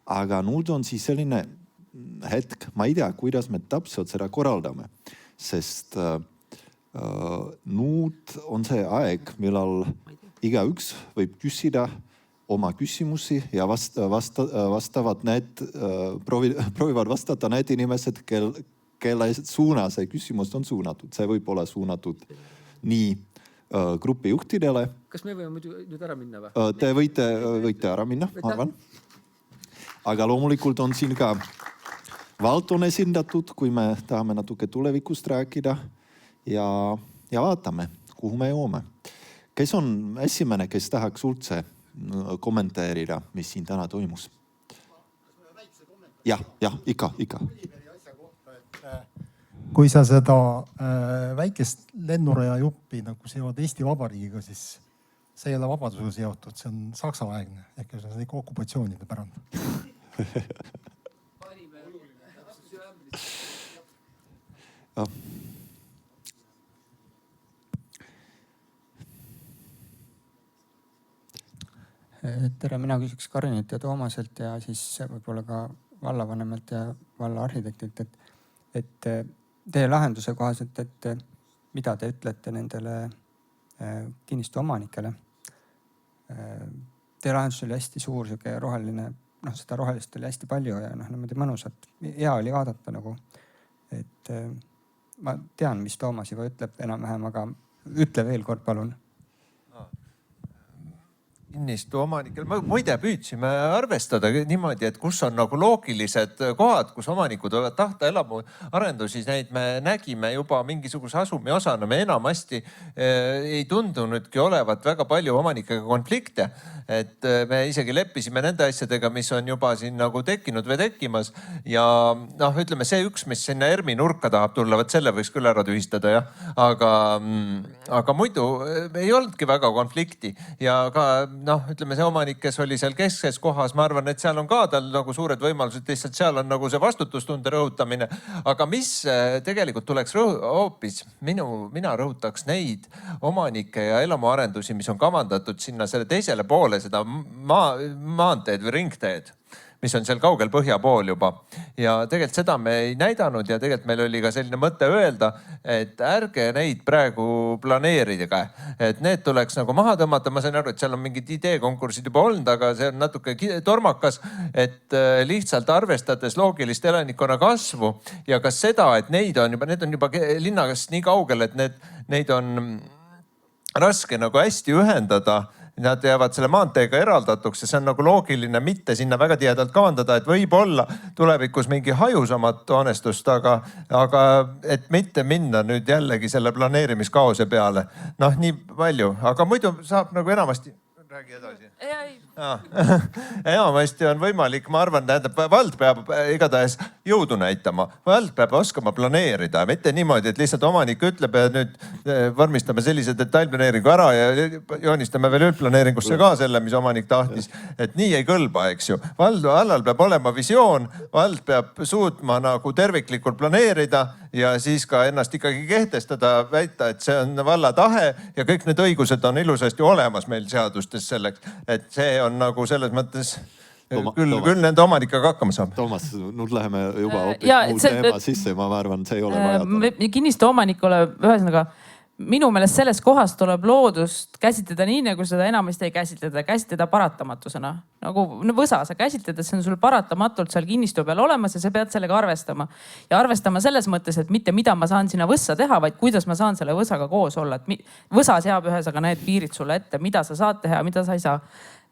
Aga nüüd on siis selline hetk, ma ei tea, kuidas me täpselt seda korraldame, sest nüüd on see aeg, millal igaüks võib küsida oma küsimusi ja vastavad need, proovivad vastata need inimesed, kelle suuna see küsimus on suunatud. See võib olla suunatud nii grupijuhtidele. Kas me võime nüüd ära minna või? Te võite ära minna, ma arvan. Aga loomulikult on siin ka valdkonna esindatud, kui me tahame natuke tulevikust rääkida ja vaatame, kuhu me joome. Kes on esimene, kes tahaks üldse kommenteerida, mis siin täna toimus? Jah, ikka. Kui sa seda väikest lennuraja juppi nagu seovad Eesti Vabariigiga, siis see ei ole vabadusega seotud, see on Saksa-aegne, ehk see on ikka okupatsioonide pärand. Tere, mina küsiks Karinit ja Toomaselt ja siis võib-olla ka vallavanemalt ja vallaarhitektilt, et teie lahenduse kohaselt, et mida te ütlete nendele kinnistu omanikele. Teie lahendus oli hästi suur, siuke roheline, seda rohelist oli hästi palju ja niimoodi mõnusat. Hea oli vaadata nagu, et ma tean, mis Toomas juba ütleb enam-vähem, aga ütle veel kord, palun. Kinnistu omanikel. Muide püüdsime arvestada niimoodi, et kus on nagu loogilised kohad, kus omanikud võivad tahta elamuarendusi, neid me nägime juba mingisuguse asumi osana. Me enamasti ei tundunudki olevat väga palju omanikega konflikte. Et me isegi leppisime nende asjadega, mis on juba siin nagu tekkinud või tekkimas. Ja ütleme, see üks, mis sinna ERMi nurka tahab tulla, selle võiks küll ära tühistada, jah. Aga muidu ei olnudki väga konflikti ja ka ütleme, see omanik, kes oli seal keskses kohas, ma arvan, et seal on ka tal nagu suured võimalused, lihtsalt seal on nagu see vastutustunde rõhutamine. Aga mis tegelikult tuleks hoopis, mina rõhutaks neid omanikke ja elamuarendusi, mis on kavandatud sinna selle teisele poole, seda maanteed või ringteed, mis on seal kaugel põhja pool juba. Ja tegelikult seda me ei näidanud ja tegelikult meil oli ka selline mõte öelda, et ärge neid praegu planeerida. Et need tuleks nagu maha tõmmata. Ma sain aru, et seal on mingid ideekonkursid juba olnud, aga see on natuke tormakas, et lihtsalt arvestades loogilist elanikkonna kasvu ja ka seda, et need on juba linnast nii kaugel, et neid on raske nagu hästi ühendada. Nad jäävad selle maanteega eraldatuks ja see on nagu loogiline mitte sinna väga tihedalt kavandada, et võib olla tulevikus mingi hajusamat hoonestust, aga et mitte minna nüüd jällegi selle planeerimiskaose peale. Nii palju, aga muidu saab nagu enamasti... Räägi edasi. Enamasti on võimalik, ma arvan, vald peab igatahes jõudu näitama. Vald peab oskama planeerida, mitte niimoodi, et lihtsalt omanik ütleb, et nüüd vormistame sellise detailplaneeringu ära ja joonistame veel üldplaneeringusse ka selle, mis omanik tahtis. Et nii ei kõlba, eks ju. Vallal peab olema visioon, vald peab suutma nagu terviklikult planeerida ja siis ka ennast ikkagi kehtestada, väita, et see on valla tahe ja kõik need õigused on ilusasti olemas meil seadustes selleks, et see on nagu selles mõttes küll nende omanikega hakkama saab. Toomas, nüüd läheme juba muud teema sisse, ma arvan, see ei ole vaja. Kinnistu omanikule ühesõnaga minu meelest selles kohas tuleb loodust käsitleda nii, nagu seda enamasti ei käsitleda paratamatusena. Nagu võsa, sa käsitled, et see on sul paratamatult seal kinnistu peal olemas ja sa pead sellega arvestama. Ja arvestama selles mõttes, et mitte mida ma saan sinna võssa teha, vaid kuidas ma saan selle võsaga koos olla. Võsa seab ühesõnaga need piirid sulle ette, mida sa saad teha, mida sa ei saa.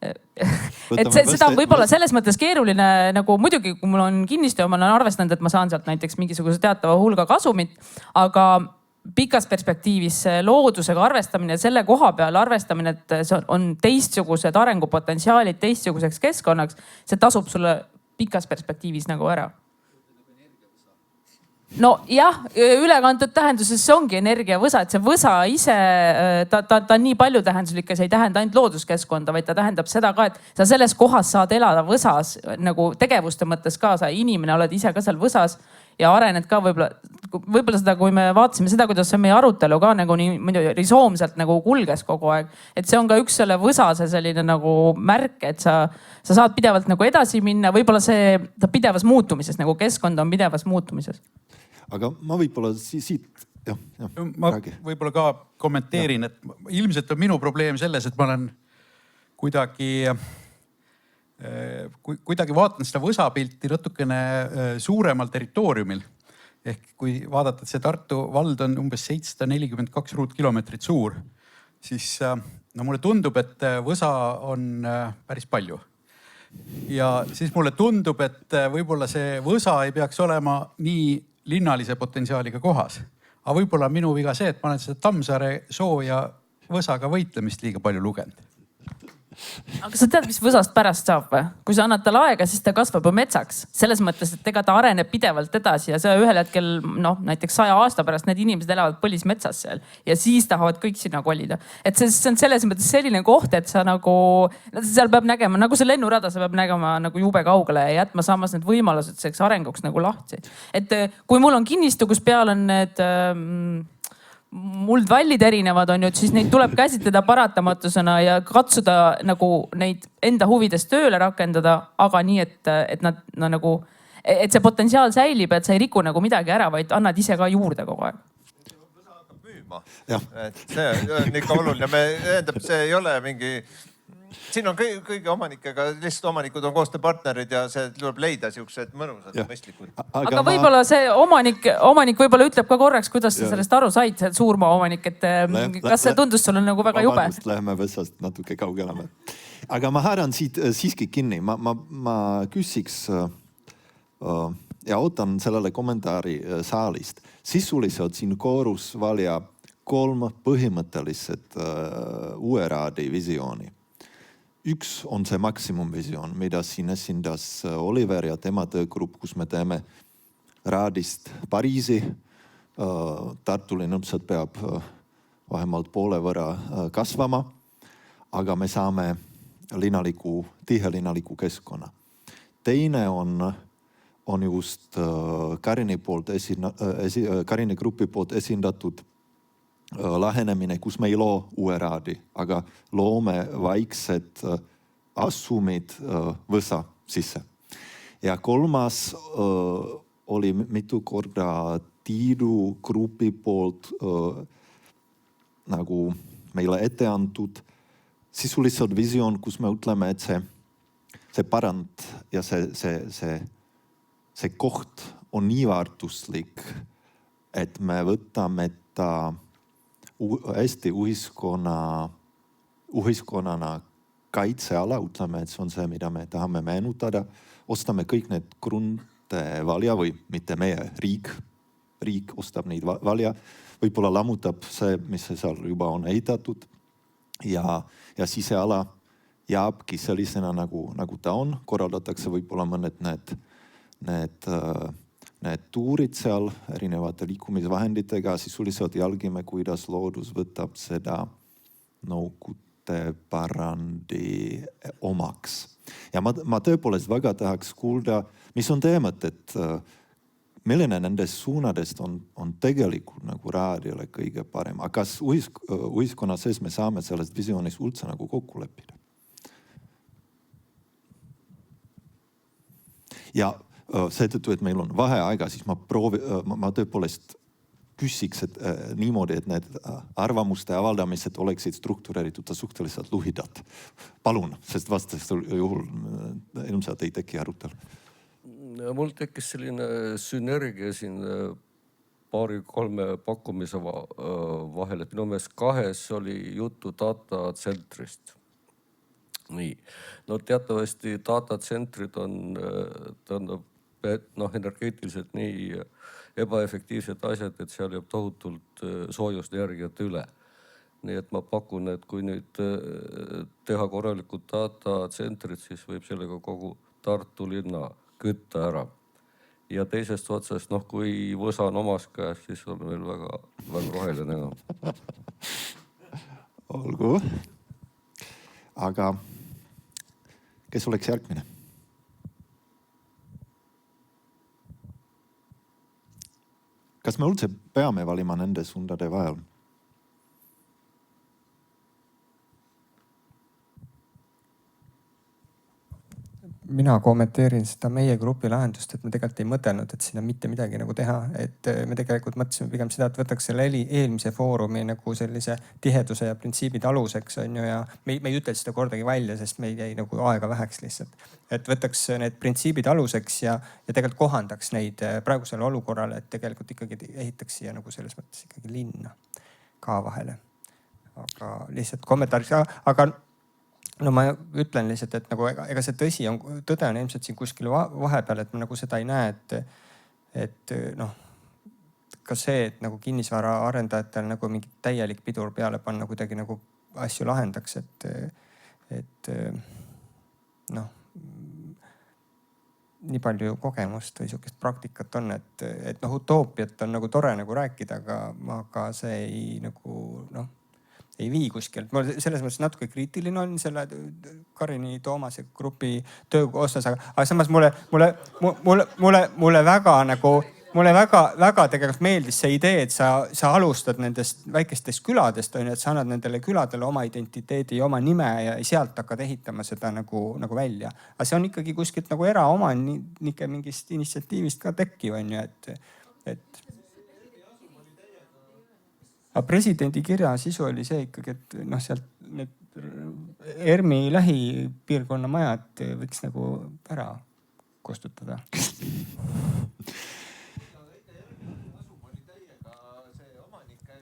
Et seda on võib-olla selles mõttes keeruline, nagu muidugi, kui mul on kinnistu ja ma olen arvestanud, et ma saan sealt näiteks mingisuguse teatava hulga kasumit, aga pikas perspektiivis loodusega arvestamine, selle koha peal arvestamine, et see on teistsugused arengupotentsiaalid teistsuguseks keskkonnaks, see tasub sulle pikas perspektiivis nagu ära. No jah, ülekantud tähenduses see ongi energiavõsa, et see võsa ise, ta on nii palju tähenduslik ja see ei tähenda ainult looduskeskkonda, vaid ta tähendab seda ka, et sa selles kohas saad elada võsas nagu tegevuste mõttes ka, sa inimene oled ise ka seal võsas ja arened ka võib-olla seda, kui me vaatasime seda, kuidas see meie arutelu ka nagu nii soomselt nagu kulges kogu aeg. Et see on ka üks selle võsase selline nagu märk, et sa saad pidevalt nagu edasi minna, võib-olla see pidevas muutumises, nagu keskkond on pidevas muutumises. Aga ma võib-olla siit, jah. Ma võib-olla ka kommenteerin, et ilmselt on minu probleem selles, et ma olen kuidagi vaatan seda võsapilti natukene suuremal territooriumil. Ehk kui vaadata, et see Tartu vald on umbes 742 ruutkilomeetrit suur, siis mulle tundub, et võsa on päris palju. Ja siis mulle tundub, et võib-olla see võsa ei peaks olema nii linnalise potentsiaaliga kohas. Aga võib-olla minu viga see, et ma olen seda Tammsaare soo ja võsaga võitlemist liiga palju lugenud. Aga sa tead, mis võsast pärast saab või? Kui sa annad talle aega, siis ta kasvab metsaks. Selles mõttes, et ega ta areneb pidevalt edasi ja see ühel hetkel, näiteks 100 aasta pärast need inimesed elavad põlismetsas seal ja siis tahavad kõik sinna kolida. Et see on selles mõttes selline koht, et sa nagu, seal peab nägema, nagu see lennurada, sa peab nägema nagu jube kaugele ja jätma samas need võimalused selleks arenguks nagu lahti. Et kui mul on kinnistu, kus peal on need muldvallid erinevad on ju, et siis neid tuleb käsitleda paratamatusena ja katsuda nagu neid enda huvides tööle rakendada, aga nii, et nad nagu, et see potentsiaal säilib, et sa ei riku nagu midagi ära, vaid annad ise ka juurde kogu aeg. Et see on ikka oluline. See ei ole mingi... Siin on kõigi omanikega, lihtsalt omanikud on koostööpartnerid ja see tuleb leida siuksed mõnusad ja mõistlikud. Aga võib-olla see omanik võib-olla ütleb ka korraks, kuidas sa sellest aru said, see suurmaa omanik, et kas see tundus sulle nagu väga jube? Läheme võsast natuke kaugeleme. Aga ma haaran siit siiski kinni. Ma küsiks ja ootan sellele kommentaari saalist. Sisuliselt siin koorus valja 3 põhimõtteliset URAD visiooni. Üks on see maksimumvisioon, mida siin esindas Oliver ja tema töögrupp, kus me teeme Raadist Pariisi. Tartu linnused peab vähemalt poole võrra kasvama, aga me saame tihelinaliku keskkonna. Teine on just Karini grupi poolt esindatud lähenemine, kus me ei loo URAD-i, aga loome vaiksed assumid võsa sisse. Ja 3. oli mitu korda Tiidu grupi poolt nagu meile ette antud sisuliselt visioon, kus me ütleme, et see parand ja see koht on nii väärtuslik, et me võtame ta Eesti ühiskonnana kaitseala, ütleme, et see on see, mida me tahame meenutada. Ostame kõik need grunte valja või mitte meie, riik ostab neid valja. Võib-olla lammutab see, mis seal juba on ehitatud ja siseala jääbki sellisena nagu ta on. Korraldatakse võib-olla mõned need tuurid seal erinevate liikumisvahenditega, sisuliselt jälgime, kuidas loodus võtab seda Nõukogude pärandi omaks. Ja ma tõepoolest väga tahaks kuulda, mis on teie mõtted, milline nendest suunadest on tegelikult nagu raadiole kõige parem. Aga kas ühiskonna sees me saame sellest visioonist üldse nagu kokku leppida? Ja seetõttu, et meil on vaheaega, siis ma tõepoolest küsiks niimoodi, et need arvamuste avaldamised oleksid struktureeritud suhteliselt lühidalt. Palun, sest vastasel juhul ilmselt ei teki arutel. Mul tekkis selline sünergia siin 2-3 pakkumise vahel, et minu meelest 2 oli juttu datatsentrist. Nii. No teatavasti datatsentrid on energeetiliselt nii ebaefektiivsed asjad, et seal jääb tohutult soojust energiat üle. Nii et ma pakun, et kui nüüd teha korralikud datatsentrid, siis võib sellega kogu Tartu linna kütta ära. Ja teisest otsast, kui võsa on omas käes, siis on meil väga, väga roheline enam. Olgu. Aga kes oleks järgmine? Kas me üldse peame valima nende suundade vahel? Mina kommenteerin seda meie grupi lahendust, et me tegelikult ei mõtelnud, et siin on mitte midagi nagu teha. Et me tegelikult mõtlesime pigem seda, et võtaks selle eelmise foorumi nagu sellise tiheduse ja printsiibid aluseks on ju, ja me ei ütle seda kordagi välja, sest meil jäi nagu aega väheks lihtsalt. Et võtaks need printsiibid aluseks ja tegelikult kohandaks neid praegusele olukorrale, et tegelikult ikkagi ehitaks siia nagu selles mõttes ikkagi linna ka vahele. Aga lihtsalt kommentaariks, aga no ma ütlen lihtsalt, et nagu ega see tõde on ilmselt siin kuskil vahepeal, et ma nagu seda ei näe, et noh, ka see, et nagu kinnisvara arendajatel nagu mingi täielik pidur peale panna kuidagi nagu asju lahendaks, et noh, nii palju kogemust või sihukest praktikat on, et noh, utoopiat on nagu tore nagu rääkida, aga see ei nagu noh, ei vii kuskilt. Ma selles mõttes natuke kriitiline on selle Karini Toomase grupi töö osas, aga samas mulle väga tegelikult meeldis see idee, et sa alustad nendest väikestest küladest, on ju, et sa annad nendele küladele oma identiteedi ja oma nime ja sealt hakkad ehitama seda nagu välja. Aga see on ikkagi kuskilt nagu eraomanike mingist initsiatiivist ka tekkiv, on ju, et aga presidendi kirja sisu oli see ikkagi, et noh, sealt need ERMi lähipiirkonna majad võiks nagu ära kustutada.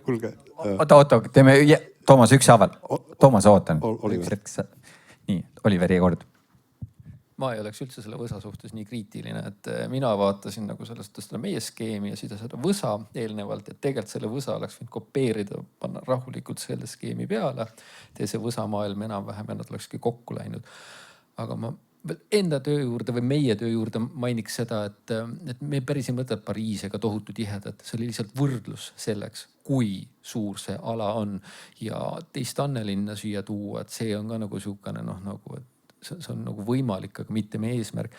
Kuulge. Oota, teeme Toomas ükshaaval. Toomas, ootan. Oliver. Nii, Oliveri kord. Ma ei oleks üldse selle võsa suhtes nii kriitiline, et mina vaatasin nagu sellest meie skeemi ja seda võsa eelnevalt, et tegelikult selle võsa oleks võinud kopeerida, panna rahulikult selle skeemi peale. Tee see võsamaailm enam-vähem ja nad olekski kokku läinud. Aga ma enda töö juurde või meie töö juurde mainiks seda, et me päris ei mõtle Pariis ega tohutu tihedat. See oli lihtsalt võrdlus selleks, kui suur see ala on ja teist Annelinna siia tuua, et see on ka nagu siukene noh, nagu, et see on nagu võimalik, aga mitte meie eesmärk.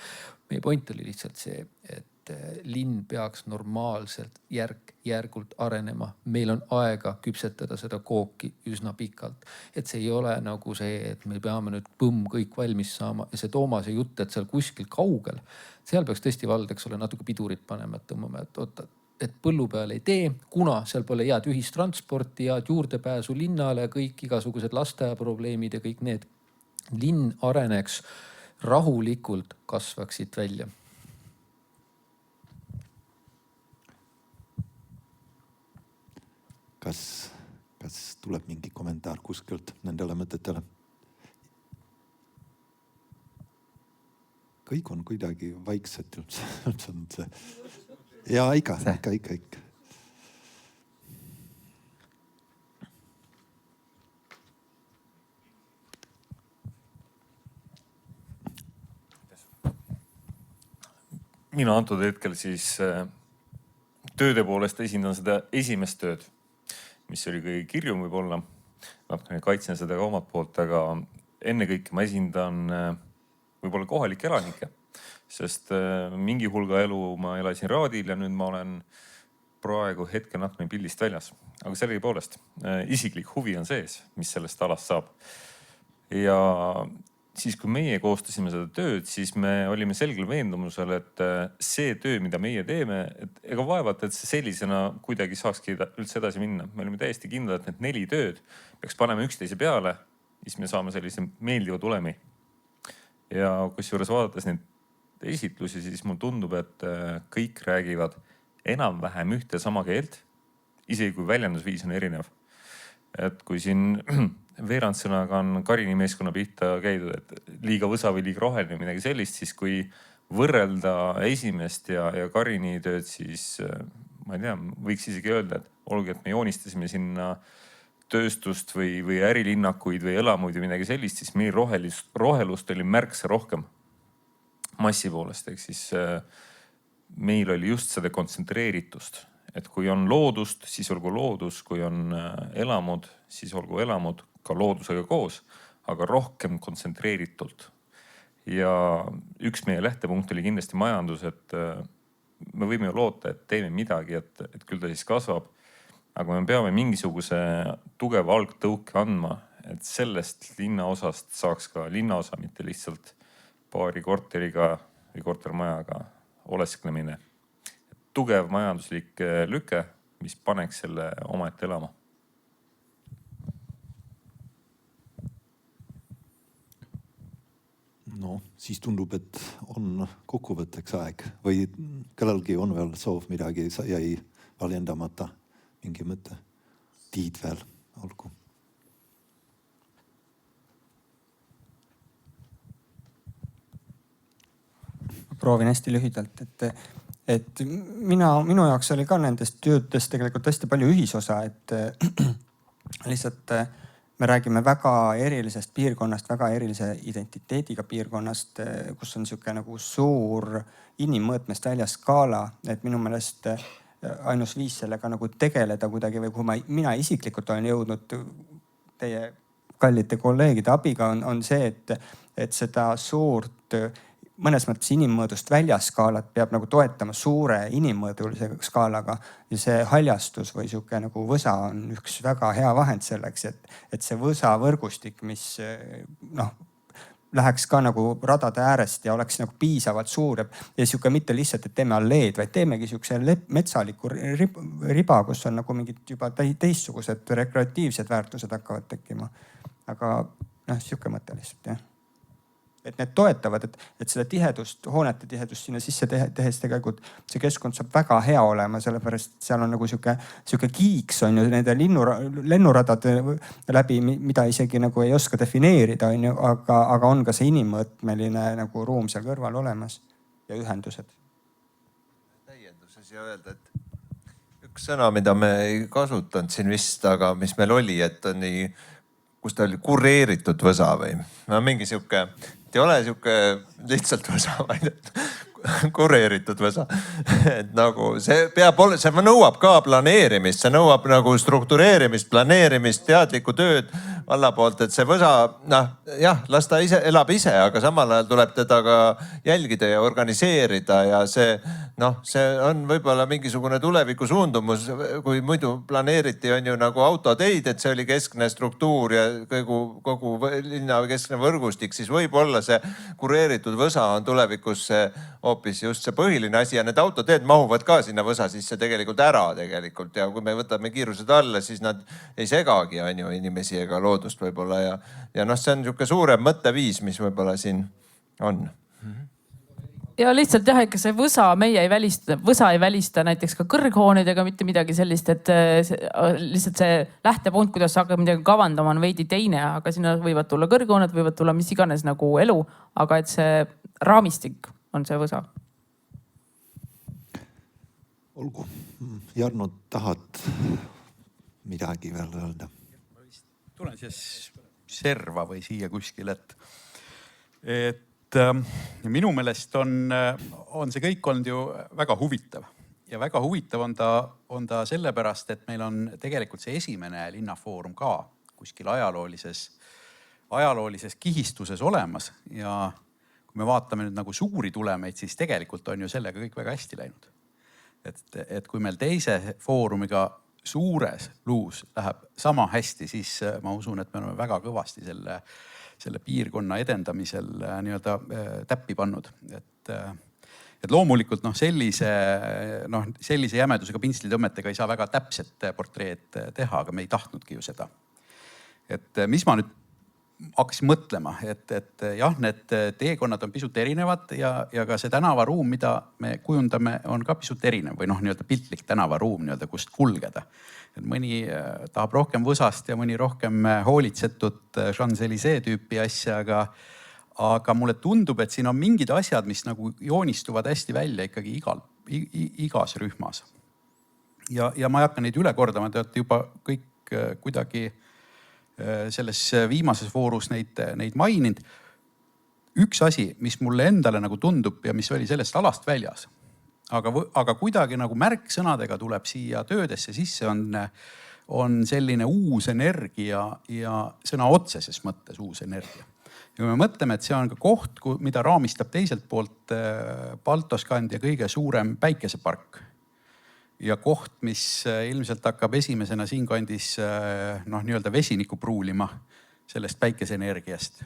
Meie point oli lihtsalt see, et linn peaks normaalselt järgult arenema. Meil on aega küpsetada seda kooki üsna pikalt. Et see ei ole nagu see, et me peame nüüd kõik valmis saama. Ja see Toomase jutt, et seal kuskil kaugel, seal peaks tõesti vald, eks ole, natuke pidurit panema, et tõmbame, et põllu peal ei tee, kuna seal pole head ühistransporti, head juurdepääsu linnale, kõik igasugused lasteaiaprobleemid ja kõik need. Linn areneks rahulikult, kasvaksid välja. Kas tuleb mingi kommentaar kuskilt nendele mõtetele? Kõik on kuidagi vaikselt. Ja ikka. Mina antud hetkel siis tööde poolest esindan seda esimest tööd, mis oli kõige kirjum võib-olla. Natukene kaitsen seda ka omalt poolt, aga ennekõike ma esindan võib-olla kohalikke elanikke, sest mingi hulga elu ma elasin Raadil ja nüüd ma olen praegu hetkel natukene pildist väljas. Aga sellega poolest isiklik huvi on sees, mis sellest alast saab. Ja siis kui meie koostasime seda tööd, siis me olime selgel veendumusel, et see töö, mida meie teeme, et ega vaevalt, et see sellisena kuidagi saakski üldse edasi minna. Me olime täiesti kindlad, et need 4 tööd peaks panema üksteise peale, siis me saame sellise meeldiva tulemi. Ja kusjuures vaadates neid esitlusi, siis mul tundub, et kõik räägivad enam-vähem ühte sama keelt, isegi kui väljendusviis on erinev. Et kui siin veerandsõnaga on Karini meeskonna pihta käidud, et liiga võsa või liiga roheline midagi sellist, siis kui võrrelda esimest ja Karini tööd, siis ma ei tea, võiks isegi öelda, et olgu, et me joonistasime sinna tööstust või ärilinnakuid või elamuid või midagi sellist, siis meil rohelust oli märksa rohkem massi poolest. Ehk siis meil oli just seda kontsentreeritust, et kui on loodust, siis olgu loodus, kui on elamud, siis olgu elamud ka loodusega koos, aga rohkem kontsentreeritult. Ja üks meie lähtepunkt oli kindlasti majandus, et me võime ju loota, et teeme midagi, et küll ta siis kasvab. Aga me peame mingisuguse tugeva algtõuke andma, et sellest linnaosast saaks ka linnaosa, mitte lihtsalt paari korteriga või kortermajaga olesklemine. Tugev majanduslik lüke, mis paneks selle omaette elama. No, siis tundub, et on kokkuvõtteks aeg või kellelgi on veel soov midagi, jäi väljendamata mingi mõte. Tiit veel, olgu. Proovin hästi lühidalt, et minu jaoks oli ka nendest töödest tegelikult hästi palju ühisosa, et lihtsalt me räägime väga erilisest piirkonnast, väga erilise identiteediga piirkonnast, kus on niisugune nagu suur inimmõõtmest väljas skaala, et minu meelest ainus viis sellega nagu tegeleda kuidagi või kui mina isiklikult olen jõudnud teie kallite kolleegide abiga, on see, et seda suurt mõnes mõttes inimmõõdust väljaskaalat peab nagu toetama suure inimmõõdulise skaalaga ja see haljastus või sihuke nagu võsa on üks väga hea vahend selleks, et see võsa võrgustik, mis läheks ka nagu radade äärest ja oleks nagu piisavalt suur ja sihuke mitte lihtsalt, et teeme alleed, vaid teemegi siukse metsaliku riba, kus on nagu mingid juba teistsugused rekreatiivsed väärtused hakkavad tekkima. Aga sihuke mõte lihtsalt, jah. Et need toetavad, et seda tihedust, hoonete tihedust sinna sisse tehes tegelikult see keskkond saab väga hea olema, sellepärast seal on nagu sihuke kiiks on ju nende lennuradade läbi, mida isegi nagu ei oska defineerida, on ju, aga on ka see inimmõõtmeline nagu ruum seal kõrval olemas ja ühendused. Täienduses ja öelda, et üks sõna, mida me ei kasutanud siin vist, aga mis meil oli, et on nii, kus ta oli kureeritud võsa või mingi sihuke, ei ole sihuke lihtsalt võsa, vaid kureeritud võsa. Et nagu see peab olema, see nõuab ka planeerimist, see nõuab nagu struktureerimist, planeerimist, teadlikku tööd valla poolt, et see võsa, las ta ise elab ise, aga samal ajal tuleb teda ka jälgida ja organiseerida ja see on võib-olla mingisugune tuleviku suundumus, kui muidu planeeriti on ju nagu autoteid, et see oli keskne struktuur ja kogu linna keskne võrgustik, siis võib-olla see kureeritud võsa on tulevikus hoopis just see põhiline asi ja need autoteed mahuvad ka sinna võsa sisse tegelikult ära tegelikult ja kui me võtame kiirused alla, siis nad ei segagi on ju inimesi ega loodust võib-olla ja see on niisugune suurem mõtteviis, mis võib-olla siin on. Ja lihtsalt jah, ikka see võsa ei välista näiteks ka kõrghoonidega mitte midagi sellist, et lihtsalt see lähtepunkt, kuidas sa hakkad midagi kavandama, on veidi teine, aga sinna võivad tulla kõrghooned, võivad tulla mis iganes nagu elu, aga et see raamistik on see võsa. Olgu. Jarno, tahad midagi veel öelda? Tulen siis serva või siia kuskil, et minu meelest on see kõik olnud ju väga huvitav ja väga huvitav on ta sellepärast, et meil on tegelikult see esimene linnafoorum ka kuskil ajaloolises kihistuses olemas ja kui me vaatame nüüd nagu suuri tulemeid, siis tegelikult on ju sellega kõik väga hästi läinud. Et kui meil teise foorumiga suures luus läheb sama hästi, siis ma usun, et me oleme väga kõvasti selle piirkonna edendamisel nii-öelda täppi pannud. Et loomulikult sellise jämedusega pintslitõmmetega ei saa väga täpset portreed teha, aga me ei tahtnudki ju seda. Et mis ma nüüd hakkasin mõtlema, et jah, need teekonnad on pisut erinevad ja ka see tänavaruum, mida me kujundame, on ka pisut erinev või nii-öelda piltlik tänavaruum, kust kulgeda. Et mõni tahab rohkem võsast ja mõni rohkem hoolitsetut Champs-Élysées tüüpi asja, aga mulle tundub, et siin on mingid asjad, mis nagu joonistuvad hästi välja ikkagi igas rühmas. Ja ma ei hakka neid üle kordama, te olete juba kõik kuidagi selles viimases voorus neid maininud. Üks asi, mis mulle endale nagu tundub ja mis oli sellest alast väljas, aga kuidagi nagu märksõnadega tuleb siia töödesse sisse, on selline uus energia ja sõna otseses mõttes uus energia. ja kui me mõtleme, et see on ka koht, mida raamistab teiselt poolt Baltoskandia kõige suurem päikesepark ja koht, mis ilmselt hakkab esimesena siinkandis nii-öelda vesinikku pruulima sellest päikeseenergiast,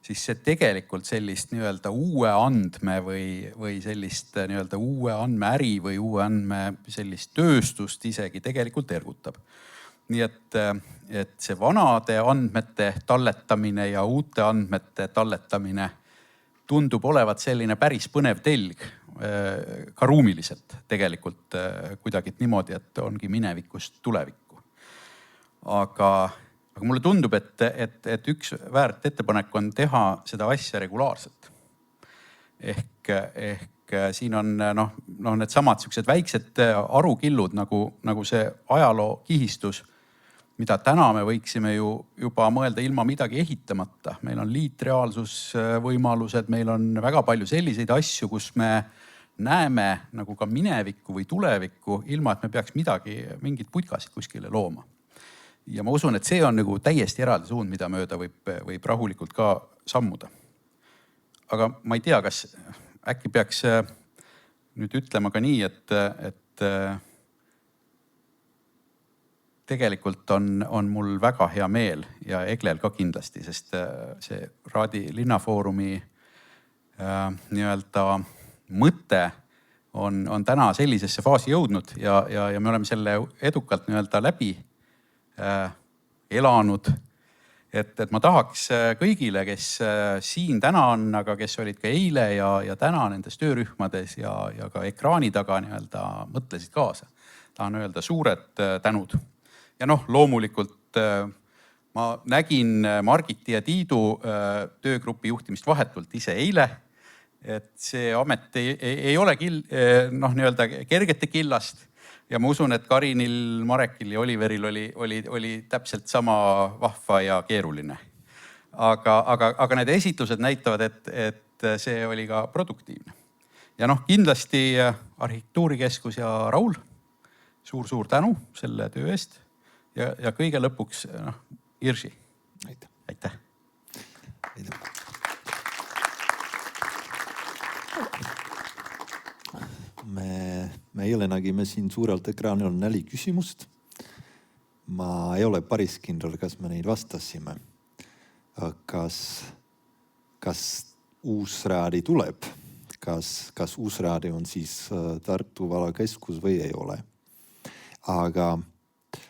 siis see tegelikult sellist nii-öelda uue andme või sellist nii-öelda uue andmeäri või uue andme sellist tööstust isegi tegelikult ergutab. Nii et see vanade andmete talletamine ja uute andmete talletamine tundub olevat selline päris põnev telg ka ruumiliselt tegelikult kuidagi niimoodi, et ongi minevikust tulevikku. Aga mulle tundub, et üks väärt ettepanek on teha seda asja regulaarselt. Ehk siin on need samad siuksed väiksed arukillud nagu see ajaloo kihistus, mida täna me võiksime ju juba mõelda ilma midagi ehitamata. Meil on liitreaalsusvõimalused, meil on väga palju selliseid asju, kus me näeme nagu ka minevikku või tulevikku, ilma et me peaks mingid putkasid kuskile looma. Ja ma usun, et see on nagu täiesti eraldi suund, mida mööda võib rahulikult ka sammuda. Aga ma ei tea, kas äkki peaks nüüd ütlema ka nii, et tegelikult on mul väga hea meel ja Eglel ka kindlasti, sest see Raadi linnafoorumi nii-öelda mõte on täna sellisesse faasi jõudnud ja me oleme selle edukalt nii-öelda läbi elanud. Et ma tahaks kõigile, kes siin täna on, aga kes olid ka eile ja täna nendes töörühmades ja ka ekraani taga nii-öelda mõtlesid kaasa. Tahan öelda suured tänud. Ja loomulikult ma nägin Margiti ja Tiidu töögrupi juhtimist vahetult ise eile, et see amet ei ole nii-öelda kergete killast ja ma usun, et Karinil, Marekil ja Oliveril oli täpselt sama vahva ja keeruline. Aga need esitlused näitavad, et see oli ka produktiivne. Ja kindlasti Arhitektuurikeskus ja Raul, suur tänu selle töö eest. Ja kõige lõpuks Irsi. Aitäh. Meile nägime siin suurelt ekraanil 4 küsimust. Ma ei ole päris kindel, kas me neid vastasime. Kas Uusraadi tuleb? Kas Uusraadi on siis Tartu valakeskus või ei ole?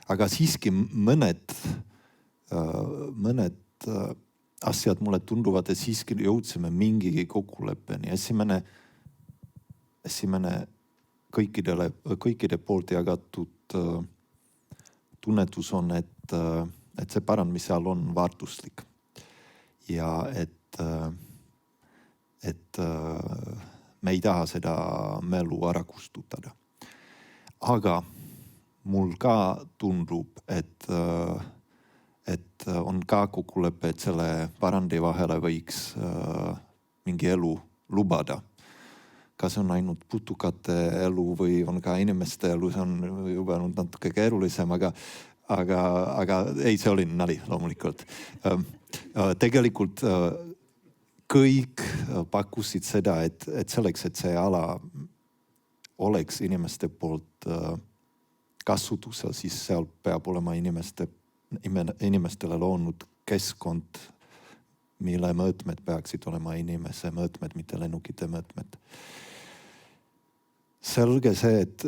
Aga siiski mõned asjad mulle tunduvad, et siiski jõudsime mingigi kokkuleppeni. Esimene kõikide poolt jagatud tunnetus on, et see pärand, mis seal on, väärtuslik. Ja et me ei taha seda mälu ära kustutada. Aga mul ka tundub, et on ka kokkulepe, et selle pärandi vahele võiks mingi elu lubada. Kas on ainult putukate elu või on ka inimeste elu, see on juba natuke keerulisem, aga ei, see oli nali loomulikult. Tegelikult kõik pakkusid seda, et selleks, et see ala oleks inimeste poolt kasutusel, siis seal peab olema inimestele loonud keskkond, mille mõõtmed peaksid olema inimese mõõtmed, mitte lennukite mõõtmed. Selge see, et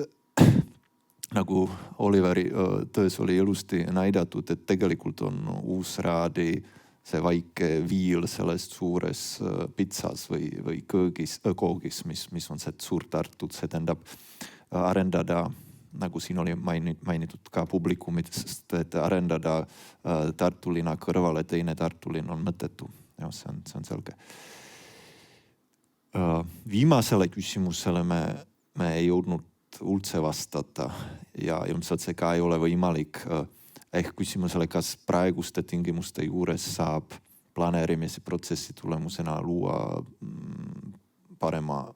nagu Oliveri töös oli ilusti näidatud, et tegelikult on Uusraadi see väike viil sellest suures pitsas või koogis, mis on see suur Tartud, see tähendab arendada, nagu siin oli mainitud ka publikumidest, et arendada Tartu linna kõrvale, teine Tartu linn on mõttetu. Ja, see on selge. Viimasele küsimusele me ei jõudnud üldse vastata ja ilmselt see ka ei ole võimalik. Ehk küsimusele, kas praeguste tingimuste juures saab planeerimise protsessi tulemusena luua parema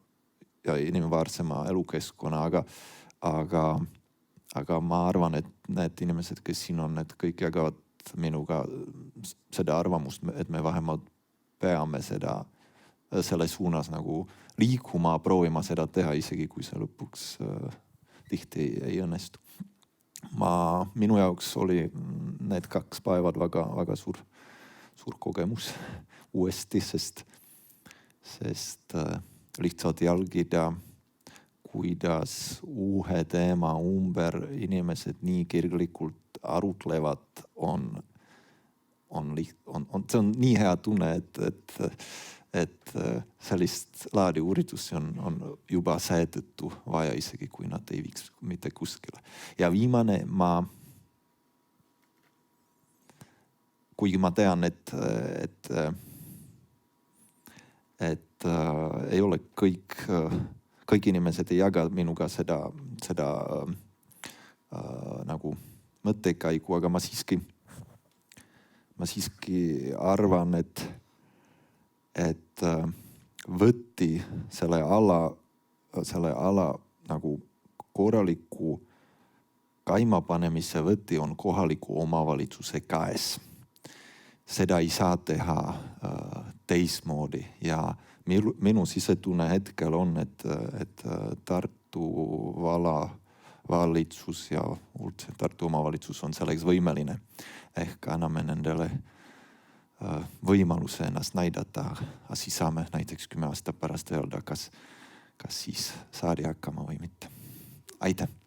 ja inimväärsema elukeskkonna, aga ma arvan, et need inimesed, kes siin on, need kõik jagavad minuga seda arvamust, et me vähemalt peame selle suunas nagu liikuma, proovima seda teha, isegi kui see lõpuks tihti ei õnnestu. Minu jaoks oli need 2 päevad väga suur kogemus uuesti, sest lihtsalt jälgida, kuidas uue teema ümber inimesed nii kirglikult arutlevad, see on nii hea tunne, et sellist laadi üritusi on juba seetõttu vaja, isegi kui nad ei viiks mitte kuskile. Ja viimane, kuigi ma tean, et ei ole kõik inimesed ei jaga minuga seda nagu mõttekäigu, aga ma siiski arvan, et võtti selle ala nagu korraliku käimapanemise võti on kohaliku omavalitsuse käes. Seda ei saa teha teismoodi ja minu sisetunne hetkel on, et Tartu valitsus ja üldse Tartu omavalitsus on selleks võimeline. Ehk anname nendele võimaluse ennast näidata, siis saame näiteks 10 aastat pärast öelda, kas siis saadi hakkama või mitte. Aitäh!